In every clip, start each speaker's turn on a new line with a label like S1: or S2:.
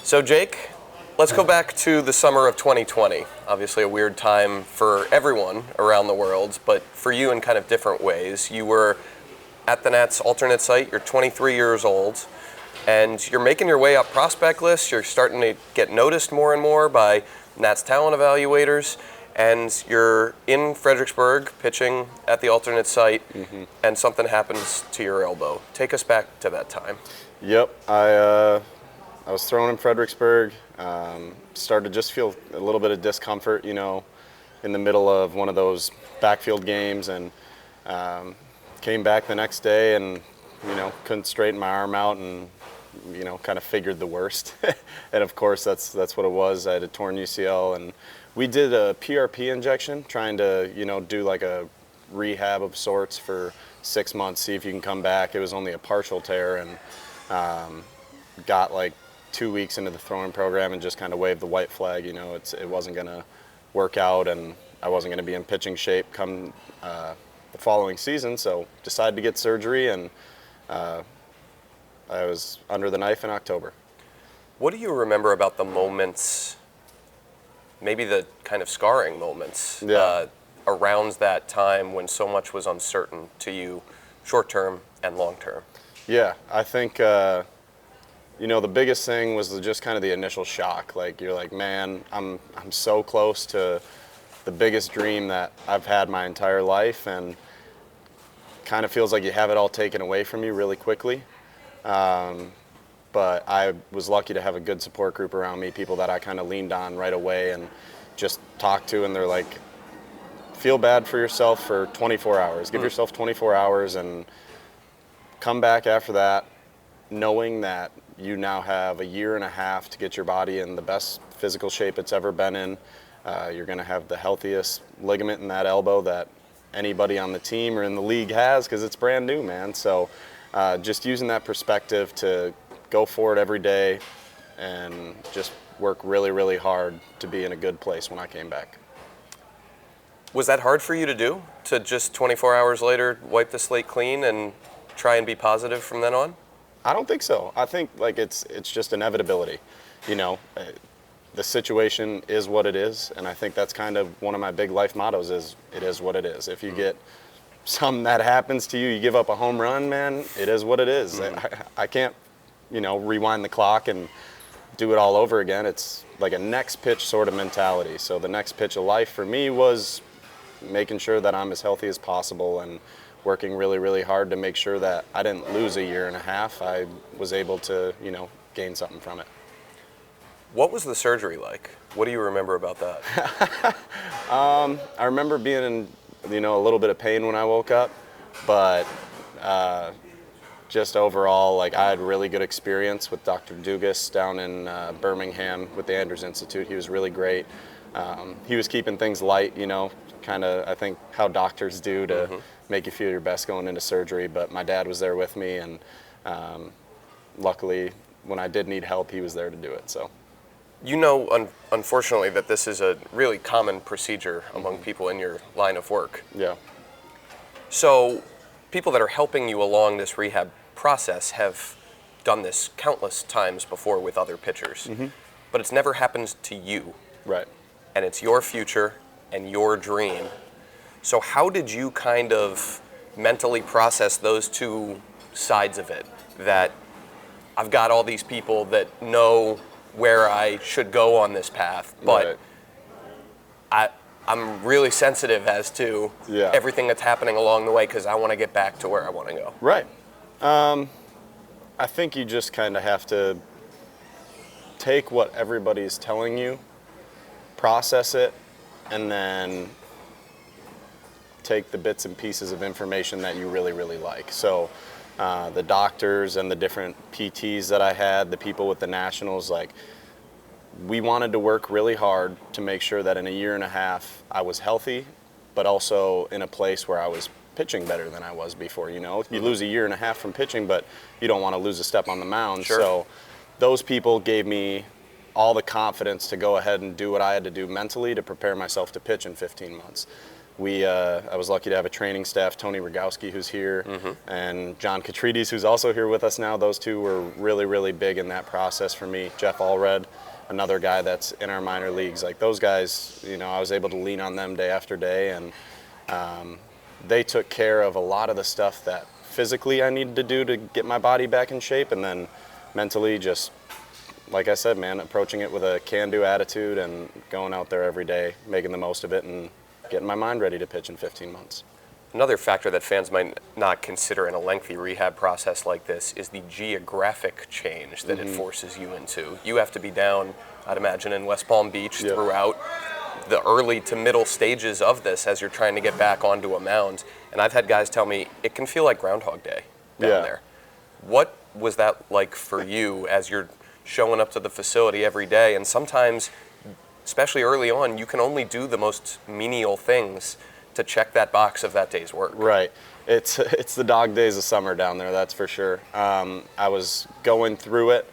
S1: So Jake, let's go back to the summer of 2020. Obviously a weird time for everyone around the world, but for you in kind of different ways. You were at the Nats alternate site, you're 23 years old, and you're making your way up prospect lists. You're starting to get noticed more and more by Nats talent evaluators, and you're in Fredericksburg pitching at the alternate site, and something happens to your elbow. Take us back to that time.
S2: Yep, I was thrown in Fredericksburg. Started to just feel a little bit of discomfort, in the middle of one of those backfield games, and came back the next day and, couldn't straighten my arm out and, kind of figured the worst. And of course, that's what it was. I had a torn UCL, and we did a PRP injection, trying to, do like a rehab of sorts for 6 months, see if you can come back. It was only a partial tear, and got like 2 weeks into the throwing program and just kind of waved the white flag. It wasn't going to work out, and I wasn't going to be in pitching shape come the following season, so decided to get surgery, and I was under the knife in October.
S1: What do you remember about the moments, maybe the kind of scarring moments, around that time when so much was uncertain to you, short-term and long-term?
S2: Yeah, I think, the biggest thing was just kind of the initial shock. Like, you're like, man, I'm so close to the biggest dream that I've had my entire life, and kind of feels like you have it all taken away from you really quickly. But I was lucky to have a good support group around me, people that I kind of leaned on right away and just talked to, and they're like, feel bad for yourself for 24 hours. Give yourself 24 hours and come back after that knowing that you now have a year and a half to get your body in the best physical shape it's ever been in. You're going to have the healthiest ligament in that elbow that anybody on the team or in the league has, because it's brand new, man. So just using that perspective to go for it every day and just work really, really hard to be in a good place when I came back.
S1: Was that hard for you to do, to just 24 hours later wipe the slate clean and try and be positive from then on?
S2: I don't think so. I think it's just inevitability. The situation is what it is, and I think that's kind of one of my big life mottos is, it is what it is. If you get something that happens to you, you give up a home run, man, it is what it is. I can't, rewind the clock and do it all over again. It's like a next pitch sort of mentality. So the next pitch of life for me was making sure that I'm as healthy as possible and working really, really hard to make sure that I didn't lose a year and a half. I was able to, gain something from it.
S1: What was the surgery like? What do you remember about that?
S2: I remember being in, a little bit of pain when I woke up, but just overall, I had really good experience with Dr. Dugas down in Birmingham with the Andrews Institute. He was really great. He was keeping things light, kind of, I think, how doctors do to make you feel your best going into surgery. But my dad was there with me, and luckily, when I did need help, he was there to do it. So,
S1: unfortunately, that this is a really common procedure among people in your line of work.
S2: Yeah.
S1: So, people that are helping you along this rehab process have done this countless times before with other pitchers, but it's never happened to you.
S2: Right.
S1: And it's your future and your dream. So how did you kind of mentally process those two sides of it? That I've got all these people that know where I should go on this path, but I'm really sensitive as to everything that's happening along the way because I want to get back to where I want to go.
S2: Right. I think you just kind of have to take what everybody's telling you, process it, and then take the bits and pieces of information that you really, really like. So the doctors and the different PTs that I had, the people with the Nationals, we wanted to work really hard to make sure that in a year and a half I was healthy, but also in a place where I was pitching better than I was before. You lose a year and a half from pitching, but you don't want to lose a step on the mound.
S1: Sure.
S2: So those people gave me all the confidence to go ahead and do what I had to do mentally to prepare myself to pitch in 15 months. I was lucky to have a training staff, Tony Rogowski, who's here, and John Katrides, who's also here with us now. Those two were really, really big in that process for me. Jeff Allred, another guy that's in our minor leagues. Like those guys, I was able to lean on them day after day, and they took care of a lot of the stuff that physically I needed to do to get my body back in shape, and then mentally just, like I said, man, approaching it with a can-do attitude and going out there every day, making the most of it, and getting my mind ready to pitch in 15 months.
S1: Another factor that fans might not consider in a lengthy rehab process like this is the geographic change that it forces you into. You have to be down, I'd imagine, in West Palm Beach throughout the early to middle stages of this as you're trying to get back onto a mound. And I've had guys tell me it can feel like Groundhog Day down there. What was that like for you as you're showing up to the facility every day? And sometimes, especially early on, you can only do the most menial things to check that box of that day's work.
S2: Right. It's the dog days of summer down there, that's for sure. I was going through it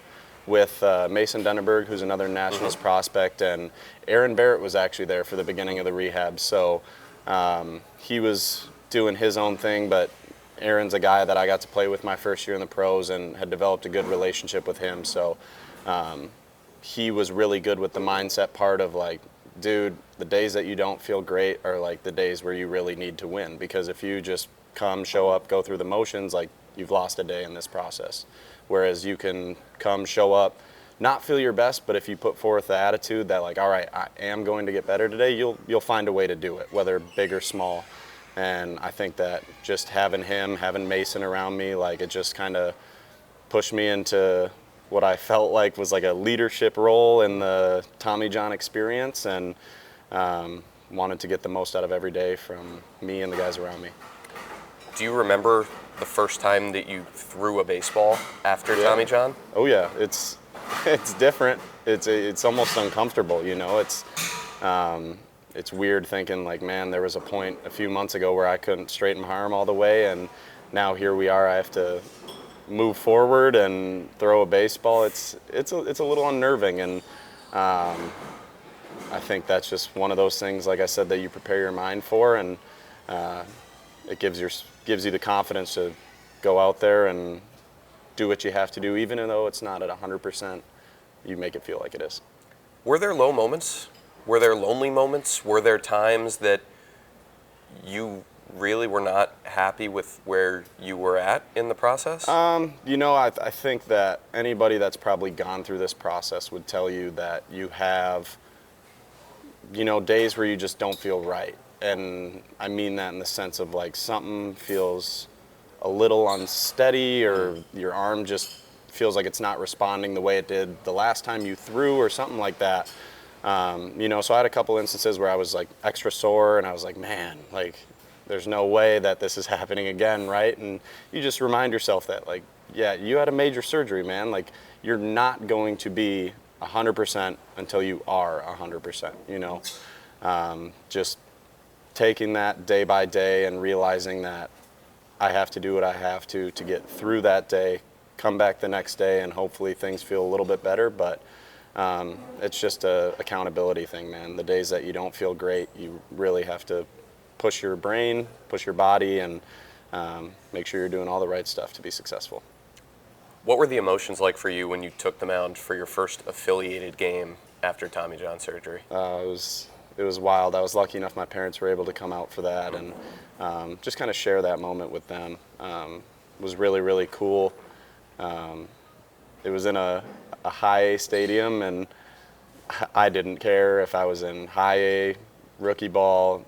S2: with Mason Denneberg, who's another Nationals prospect, and Aaron Barrett was actually there for the beginning of the rehab. So he was doing his own thing, but Aaron's a guy that I got to play with my first year in the pros and had developed a good relationship with him. So he was really good with the mindset part of like, dude, the days that you don't feel great are like the days where you really need to win, because if you just come, show up, go through the motions, like you've lost a day in this process. Whereas you can come, show up, not feel your best, but if you put forth the attitude that like, all right, I am going to get better today, you'll find a way to do it, whether big or small. And I think that just having him, having Mason around me, like it just kind of pushed me into what I felt like was like a leadership role in the Tommy John experience, and wanted to get the most out of every day from me and the guys around me.
S1: Do you remember the first time that you threw a baseball after Tommy John?
S2: Oh yeah, it's different. It's almost uncomfortable, It's weird thinking like, man, there was a point a few months ago where I couldn't straighten my arm all the way, and now here we are. I have to move forward and throw a baseball. It's a little unnerving, and I think that's just one of those things, like I said, that you prepare your mind for, and it gives you the confidence to go out there and do what you have to do, even though it's not at 100%. You make it feel like it is.
S1: Were there low moments? Were there lonely moments? Were there times that you really were not happy with where you were at in the process?
S2: I think that anybody that's probably gone through this process would tell you that you have, days where you just don't feel right. And I mean that in the sense of like something feels a little unsteady, or your arm just feels like it's not responding the way it did the last time you threw, or something like that. So I had a couple instances where I was like extra sore, and I was like, man, like there's no way that this is happening again, right? And you just remind yourself that, like, yeah, you had a major surgery, man. Like, you're not going to be 100% until you are 100%, Just taking that day by day and realizing that I have to do what I have to get through that day, come back the next day, and hopefully things feel a little bit better. But it's just a accountability thing, man. The days that you don't feel great, you really have to push your brain, push your body, and make sure you're doing all the right stuff to be successful.
S1: What were the emotions like for you when you took the mound for your first affiliated game after Tommy John surgery?
S2: It was wild. I was lucky enough my parents were able to come out for that, and just kind of share that moment with them. It was really, really cool. It was in a high A stadium, and I didn't care if I was in high A, rookie ball,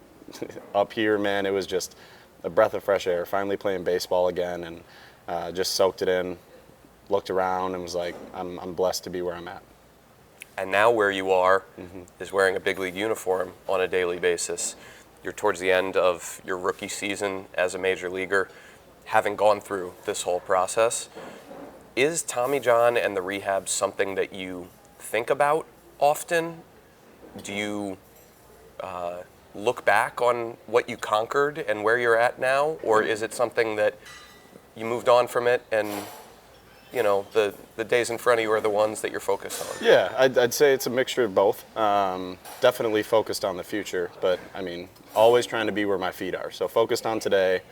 S2: up here, man. It was just a breath of fresh air, finally playing baseball again, and just soaked it in, looked around, and was like, I'm blessed to be where I'm at.
S1: And now where you are is wearing a big league uniform on a daily basis. You're towards the end of your rookie season as a major leaguer, having gone through this whole process. Is Tommy John and the rehab something that you think about often? Do you look back on what you conquered and where you're at now? Or is it something that you moved on from it and the days in front of you are the ones that you're focused on?
S2: Yeah, I'd say it's a mixture of both. Definitely focused on the future, but I mean, always trying to be where my feet are. So focused on today,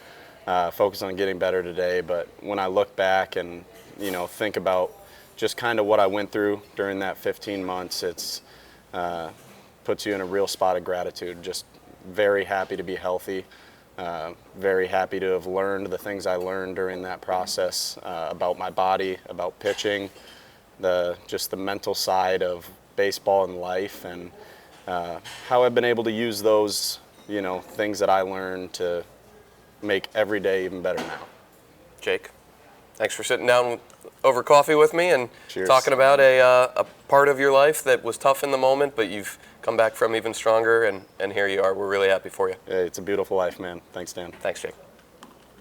S2: focused on getting better today. But when I look back and think about just kind of what I went through during that 15 months, it's puts you in a real spot of gratitude. Just very happy to be healthy. Very happy to have learned the things I learned during that process about my body, about pitching, just the mental side of baseball and life, and how I've been able to use those, things that I learned to make every day even better now.
S1: Jake, thanks for sitting down over coffee with me and
S2: Cheers.
S1: talking about a part of your life that was tough in the moment, but you've come back from even stronger, and here you are. We're really happy for you.
S2: Hey, it's a beautiful life, man. Thanks, Dan.
S1: Thanks, Jake.